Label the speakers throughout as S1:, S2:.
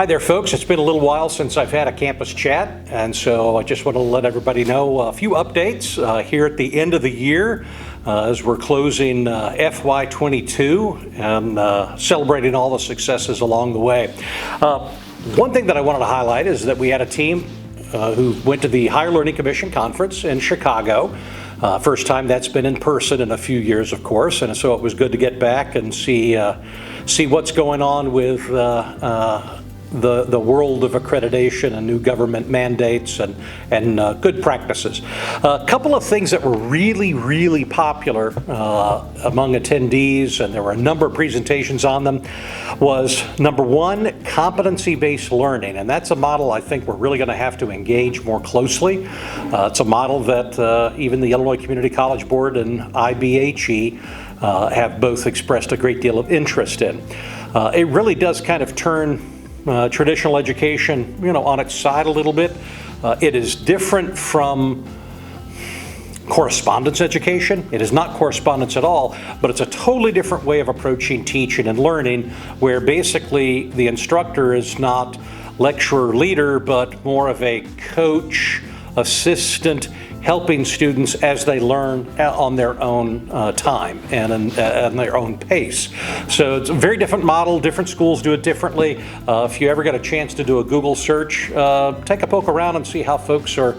S1: Hi there, folks. It's been a little while since I've had a campus chat, and so I just want to let everybody know a few updates here at the end of the year as we're closing FY22 and celebrating all the successes along the way. One thing that I wanted to highlight is that we had a team who went to the Higher Learning Commission Conference in Chicago. First time that's been in person in a few years, of course, and so it was good to get back and see what's going on with the world of accreditation and new government mandates and good practices. A couple of things that were really popular among attendees, and there were a number of presentations on them, was number one, competency-based learning, and that's a model I think we're really going to have to engage more closely. It's a model that even the Illinois Community College Board and IBHE have both expressed a great deal of interest in. It really does kind of turn traditional education, on its side a little bit. It is different from correspondence education. It is not correspondence at all, but it's a totally different way of approaching teaching and learning, where basically the instructor is not lecturer leader, but more of a coach, assistant, helping students as they learn on their own time and on their own pace. So it's a very different model. Different schools do it differently. If you ever get a chance to do a Google search, take a poke around and see how folks are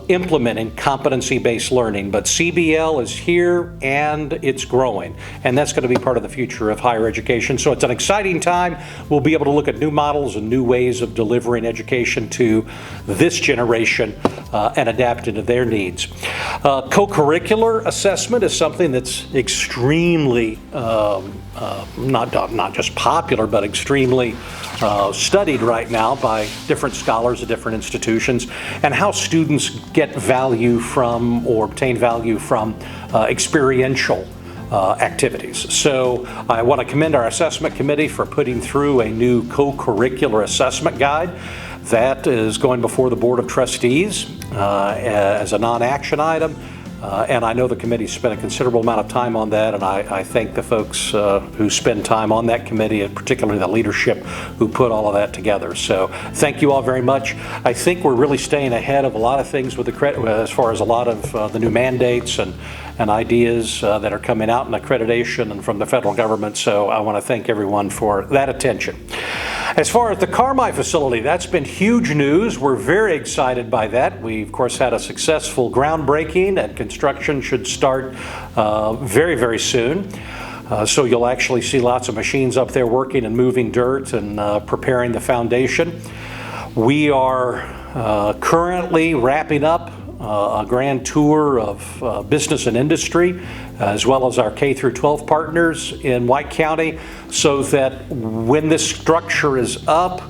S1: implementing competency-based learning. But CBL is here and it's growing, and that's going to be part of the future of higher education. So it's an exciting time. We'll be able to look at new models and new ways of delivering education to this generation and adapt into their needs. Co-curricular assessment is something that's extremely not just popular, but extremely studied right now by different scholars at different institutions, and how students get value from or obtain value from experiential activities. So I want to commend our assessment committee for putting through a new co-curricular assessment guide. That is going before the Board of Trustees as a non-action item. And I know the committee spent a considerable amount of time on that, and I thank the folks who spend time on that committee, and particularly the leadership who put all of that together. So thank you all very much. I think we're really staying ahead of a lot of things with as far as a lot of the new mandates and ideas that are coming out in accreditation and from the federal government. So I want to thank everyone for that attention. As far as the Carmi facility, that's been huge news. We're very excited by that. We, of course, had a successful groundbreaking, and construction should start very soon. So you'll actually see lots of machines up there working and moving dirt and preparing the foundation. We are currently wrapping up a grand tour of business and industry, as well as our K through 12 partners in White County, so that when this structure is up,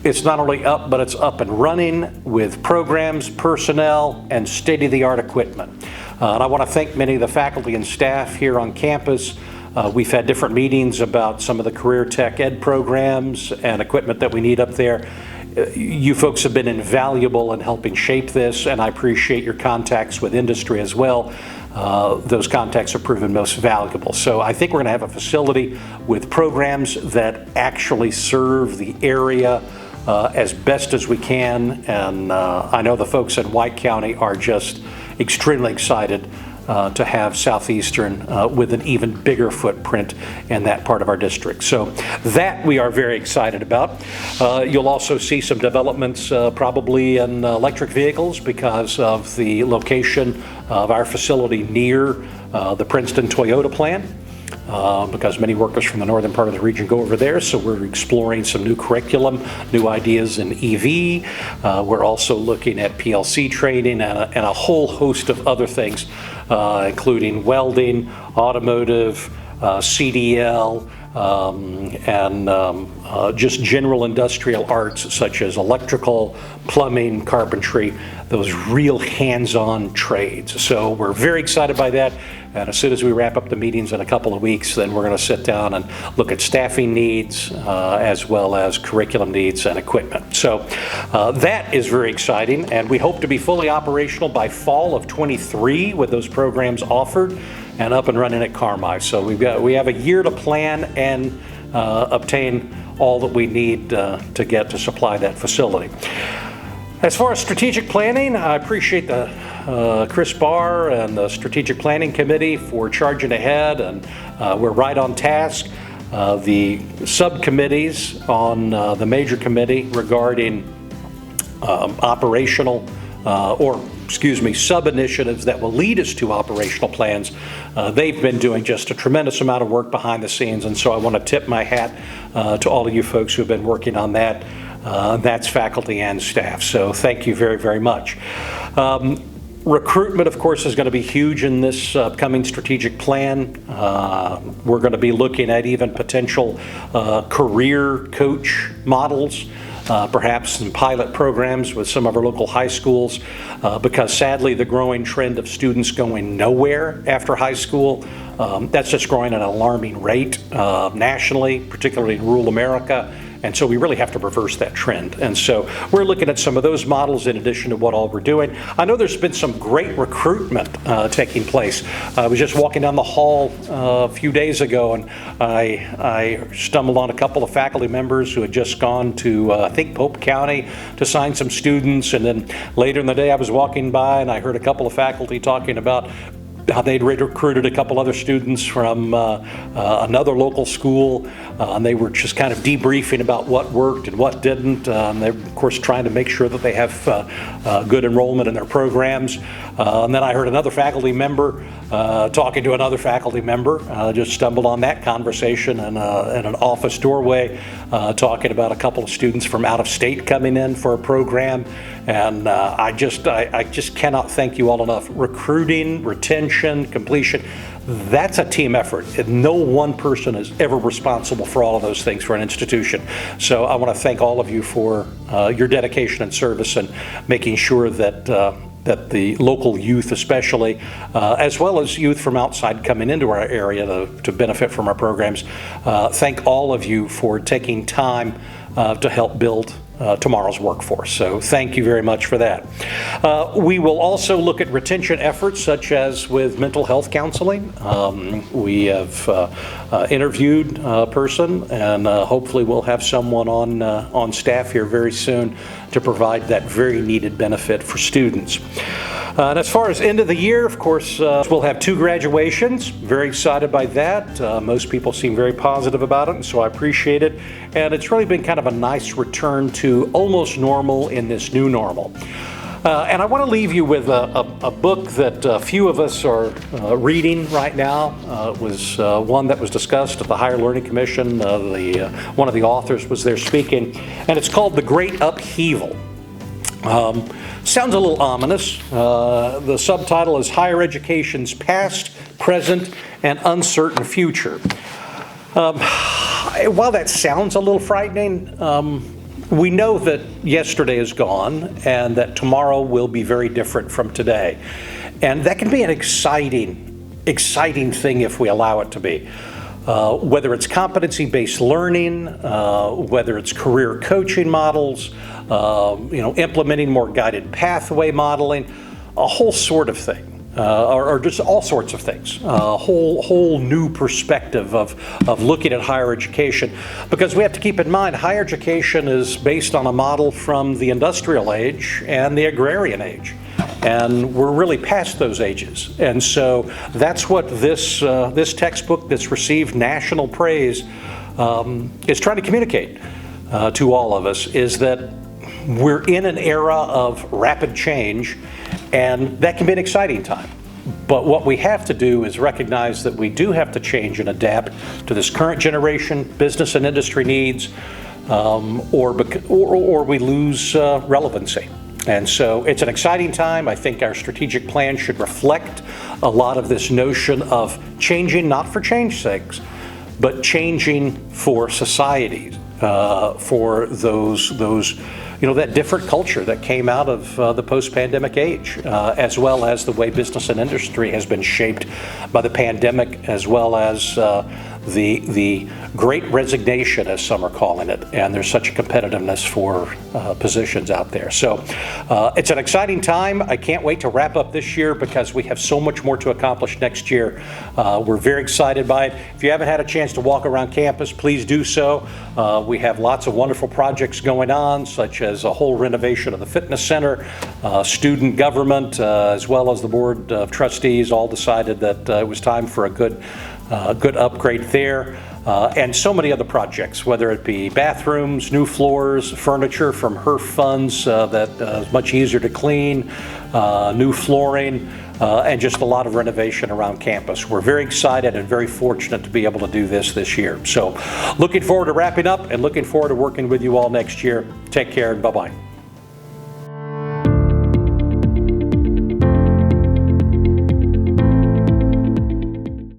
S1: it's not only up, but it's up and running with programs, personnel, and state-of-the-art equipment. And I want to thank many of the faculty and staff here on campus. We've had different meetings about some of the career tech ed programs and equipment that we need up there. You folks have been invaluable in helping shape this, and I appreciate your contacts with industry as well. Those contacts have proven most valuable. So I think we're going to have a facility with programs that actually serve the area as best as we can, and I know the folks in White County are just extremely excited to have Southeastern with an even bigger footprint in that part of our district. So that we are very excited about. You'll also see some developments probably in electric vehicles because of the location of our facility near the Princeton Toyota plant. Because many workers from the northern part of the region go over there, so we're exploring some new curriculum, new ideas in EV. We're also looking at PLC training and a whole host of other things, including welding, automotive, CDL, and just general industrial arts such as electrical, plumbing, carpentry, those real hands-on trades. So we're very excited by that. And as soon as we wrap up the meetings in a couple of weeks, then we're going to sit down and look at staffing needs as well as curriculum needs and equipment. So that is very exciting, and we hope to be fully operational by fall of 23 with those programs offered and up and running at Carmi. So we have a year to plan and obtain all that we need to get to supply that facility. As far as strategic planning, I appreciate Chris Barr and the Strategic Planning Committee for charging ahead, and we're right on task. The subcommittees on the major committee regarding sub-initiatives that will lead us to operational plans, they've been doing just a tremendous amount of work behind the scenes, and so I want to tip my hat to all of you folks who have been working on that. That's faculty and staff, so thank you very, very much. Recruitment, of course, is going to be huge in this upcoming strategic plan. We're going to be looking at even potential career coach models, perhaps some pilot programs with some of our local high schools, because sadly the growing trend of students going nowhere after high school, that's just growing at an alarming rate nationally, particularly in rural America. And so we really have to reverse that trend. And so we're looking at some of those models in addition to what all we're doing. I know there's been some great recruitment taking place. I was just walking down the hall a few days ago, and I stumbled on a couple of faculty members who had just gone to, I think, Pope County to sign some students. And then later in the day I was walking by and I heard a couple of faculty talking about how they'd recruited a couple other students from another local school, and they were just kind of debriefing about what worked and what didn't. They're, of course, trying to make sure that they have good enrollment in their programs. And then I heard another faculty member talking to another faculty member, just stumbled on that conversation in an office doorway, talking about a couple of students from out of state coming in for a program. And I just cannot thank you all enough. Recruiting, retention, completion, that's a team effort. And no one person is ever responsible for all of those things for an institution. So I want to thank all of you for your dedication and service and making sure that the local youth especially, as well as youth from outside coming into our area to benefit from our programs, thank all of you for taking time to help build tomorrow's workforce. So thank you very much for that. We will also look at retention efforts such as with mental health counseling. We have interviewed a person, and hopefully we'll have someone on staff here very soon to provide that very needed benefit for students. And as far as end of the year, of course, we'll have 2 graduations. Very excited by that. Most people seem very positive about it, and so I appreciate it. And it's really been kind of a nice return to almost normal in this new normal. And I want to leave you with a book that a few of us are reading right now. It was one that was discussed at the Higher Learning Commission. One of the authors was there speaking, and it's called The Great Upheaval. Sounds a little ominous. The subtitle is Higher Education's Past, Present, and Uncertain Future. While that sounds a little frightening, we know that yesterday is gone and that tomorrow will be very different from today. And that can be an exciting thing if we allow it to be. Whether it's competency-based learning, whether it's career coaching models, implementing more guided pathway modeling, a whole sort of thing. Or just all sorts of things, a whole new perspective of looking at higher education, because we have to keep in mind higher education is based on a model from the industrial age and the agrarian age, and we're really past those ages. And so that's what this textbook that's received national praise is trying to communicate to all of us, is that we're in an era of rapid change, and that can be an exciting time. But what we have to do is recognize that we do have to change and adapt to this current generation, business and industry needs, or we lose relevancy. And so it's an exciting time. I think our strategic plan should reflect a lot of this notion of changing, not for change's sake, but changing for society, for those that different culture that came out of the post-pandemic age, as well as the way business and industry has been shaped by the pandemic, as well as the great resignation, as some are calling it, and there's such a competitiveness for positions out there. So it's an exciting time. I can't wait to wrap up this year because we have so much more to accomplish next year. We're very excited by it. If you haven't had a chance to walk around campus, please do so. We have lots of wonderful projects going on, such as a whole renovation of the fitness center, student government, as well as the board of trustees all decided that it was time for a good upgrade there. And so many other projects, whether it be bathrooms, new floors, furniture from HERF funds that is much easier to clean, new flooring, and just a lot of renovation around campus. We're very excited and very fortunate to be able to do this year. So looking forward to wrapping up and looking forward to working with you all next year. Take care and bye-bye.